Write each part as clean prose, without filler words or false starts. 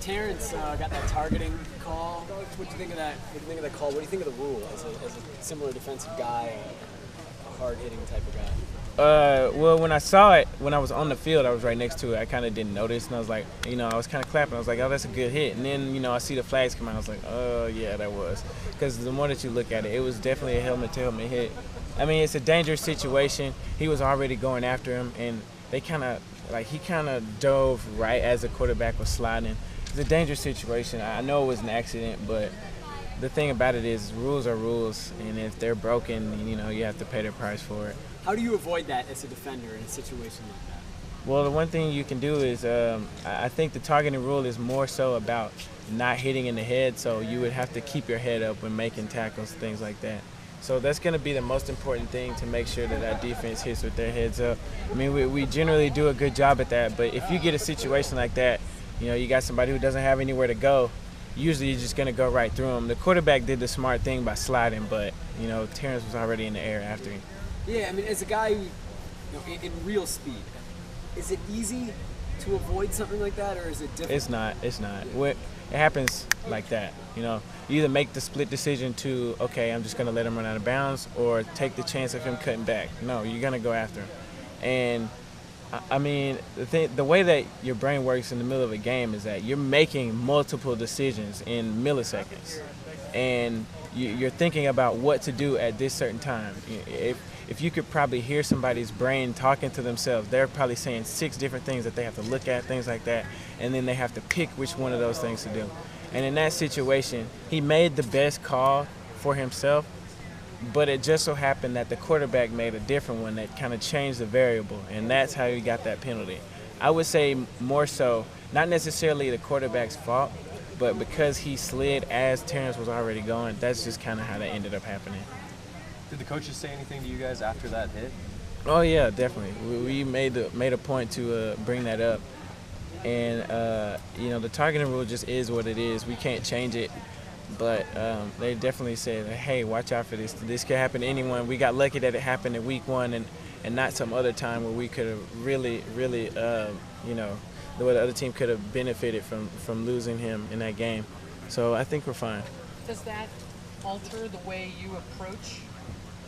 Terrence got that targeting call. What do you think of that? What do you think of that call? What do you think of the rule as a similar defensive guy, a hard-hitting type of guy? Well, when I saw it, when I was on the field, I was right next to it. I kind of didn't notice, and I was like, I was kind of clapping. I was like, oh, that's a good hit. And then, I see the flags come out. I was like, oh, yeah, that was. Because the more that you look at it, it was definitely a helmet-to-helmet hit. I mean, it's a dangerous situation. He was already going after him, and he kind of dove right as the quarterback was sliding. It's a dangerous situation. I know it was an accident, but the thing about it is rules are rules, and if they're broken, you have to pay the price for it. How do you avoid that as a defender in a situation like that? Well, the one thing you can do is I think the targeting rule is more so about not hitting in the head, so you would have to keep your head up when making tackles, things like that. So that's going to be the most important thing to make sure that our defense hits with their heads up. I mean, we generally do a good job at that, but if you get a situation like that, you got somebody who doesn't have anywhere to go, usually you're just going to go right through them. The quarterback did the smart thing by sliding, but, Terrence was already in the air after him. Yeah, I mean, as a guy who, in real speed, is it easy to avoid something like that, or is it difficult? It's not. It happens like that, You either make the split decision to, okay, I'm just going to let him run out of bounds, or take the chance of him cutting back. No, you're going to go after him. And, I mean, the way that your brain works in the middle of a game is that you're making multiple decisions in milliseconds. And you're thinking about what to do at this certain time. If you could probably hear somebody's brain talking to themselves, they're probably saying 6 different things that they have to look at, things like that, and then they have to pick which one of those things to do. And in that situation, he made the best call for himself, but it just so happened that the quarterback made a different one that kind of changed the variable, and that's how he got that penalty. I would say more so, not necessarily the quarterback's fault, but because he slid as Terrence was already going, that's just kind of how that ended up happening. Did the coaches say anything to you guys after that hit? Oh yeah, definitely. We made a point to bring that up, and the targeting rule just is what it is. We can't change it, but they definitely said, hey, watch out for this. This could happen to anyone. We got lucky that it happened in week 1 and not some other time where we could have really, the way the other team could have benefited from losing him in that game. So I think we're fine. Does that alter the way you approach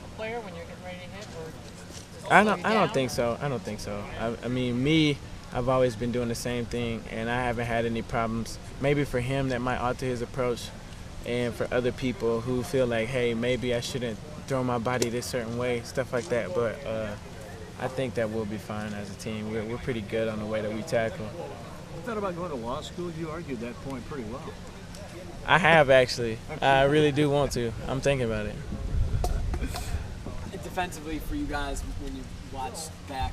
a player when you're getting ready to hit, or I don't think so. I mean, I've always been doing the same thing, and I haven't had any problems. Maybe for him that might alter his approach, and for other people who feel like, hey, maybe I shouldn't throw my body this certain way, stuff like that. But I think that we'll be fine as a team. We're pretty good on the way that we tackle. You thought about going to law school? You argued that point pretty well. I have, actually. I really do want to. I'm thinking about it. Defensively, for you guys, when you watched back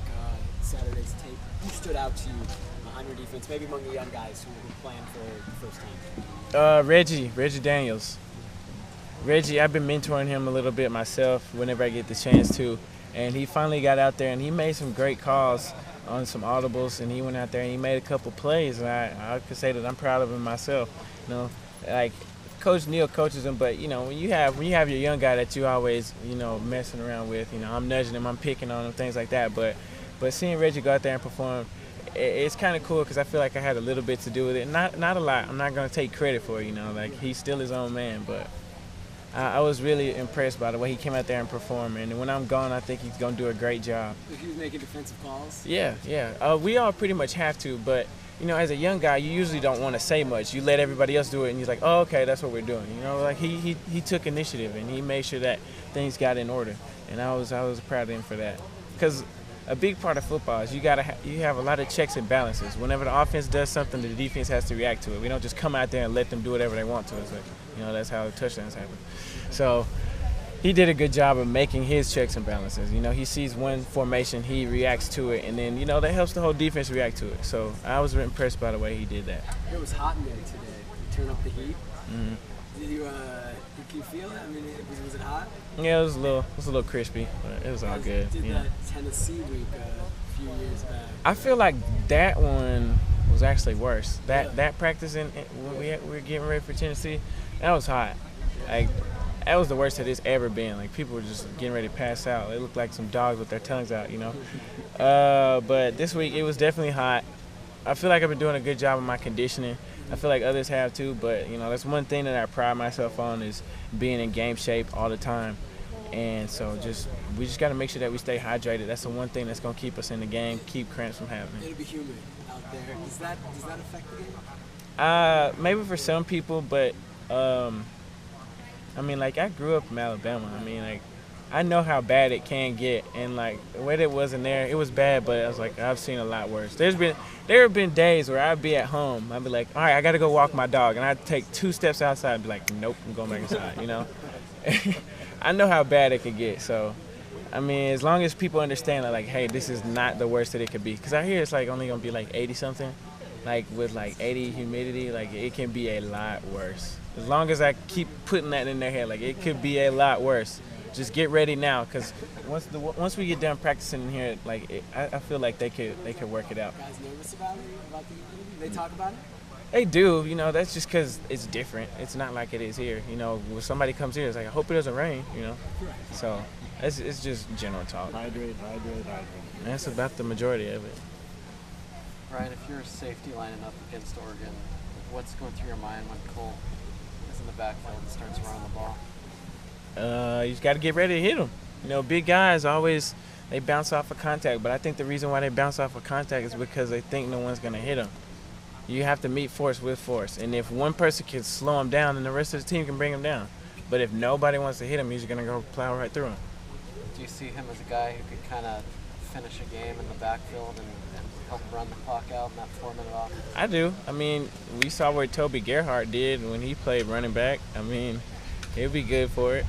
Saturday's tape, who stood out to you on your defense, maybe among the young guys who were playing for the first time? Reggie Daniels. Reggie, I've been mentoring him a little bit myself whenever I get the chance to, and he finally got out there and he made some great calls on some audibles, and he went out there and he made a couple plays, and I could say that I'm proud of him myself. Like Coach Neal coaches him, but when you have your young guy that you always messing around with, I'm nudging him, I'm picking on him, things like that. But seeing Reggie go out there and perform, it's kind of cool because I feel like I had a little bit to do with it. Not a lot. I'm not gonna take credit for it. Like he's still his own man, but I was really impressed by the way he came out there and performed. And when I'm gone, I think he's gonna do a great job. He was making defensive calls. Yeah. We all pretty much have to, but. As a young guy, you usually don't want to say much. You let everybody else do it, and you're like, oh, okay, that's what we're doing. Like he took initiative, and he made sure that things got in order. And I was proud of him for that. Because a big part of football is you have a lot of checks and balances. Whenever the offense does something, the defense has to react to it. We don't just come out there and let them do whatever they want to. It's like, that's how touchdowns happen. So he did a good job of making his checks and balances. He sees one formation, he reacts to it, and then, that helps the whole defense react to it. So I was impressed by the way he did that. It was hot in there today. You turn up the heat. Mm-hmm. Did you feel it? I mean, was it hot? Yeah, it was a little crispy, but it was all good. Did that Tennessee week a few years back? I feel like that one was actually worse. That practice when we were getting ready for Tennessee, that was hot. Like, that was the worst that it's ever been. Like, people were just getting ready to pass out. They looked like some dogs with their tongues out, But this week, it was definitely hot. I feel like I've been doing a good job of my conditioning. I feel like others have too, but you know, that's one thing that I pride myself on is being in game shape all the time. And so we just got to make sure that we stay hydrated. That's the one thing that's going to keep us in the game, keep cramps from happening. It'll be humid out there. Does that affect the game? Maybe for some people, but I mean, like, I grew up in Alabama. I mean, like, I know how bad it can get, and like the way that it wasn't there, it was bad. But I was like, I've seen a lot worse. There have been days where I'd be at home, I'd be like, all right, I got to go walk my dog, and I'd take 2 steps outside and be like, nope, I'm going back inside. You know, I know how bad it could get. So, I mean, as long as people understand that, like, hey, this is not the worst that it could be, because I hear it's like only gonna be like 80 something, like with like 80 humidity, like it can be a lot worse. As long as I keep putting that in their head, like it could be a lot worse. Just get ready now, because once we get done practicing in here, like I feel like they could work it out. Guys nervous about it? About the humidity? They talk about it? They do, you know. That's just because it's different. It's not like it is here, you know. When somebody comes here, it's like, I hope it doesn't rain, you know. Correct. So it's just general talk. Hydrate. And that's about the majority of it. Ryan, if you're a safety lining up against Oregon, what's going through your mind when Cole is in the backfield and starts running the ball? You just got to get ready to hit them. You know, big guys always, they bounce off of contact, but I think the reason why they bounce off of contact is because they think no one's going to hit them. You have to meet force with force, and if one person can slow them down, then the rest of the team can bring them down. But if nobody wants to hit him, he's going to go plow right through him. Do you see him as a guy who could kind of finish a game in the backfield and help run the clock out in that 4-minute offense? I do. I mean, we saw what Toby Gerhart did when he played running back. I mean, he'll be good for it.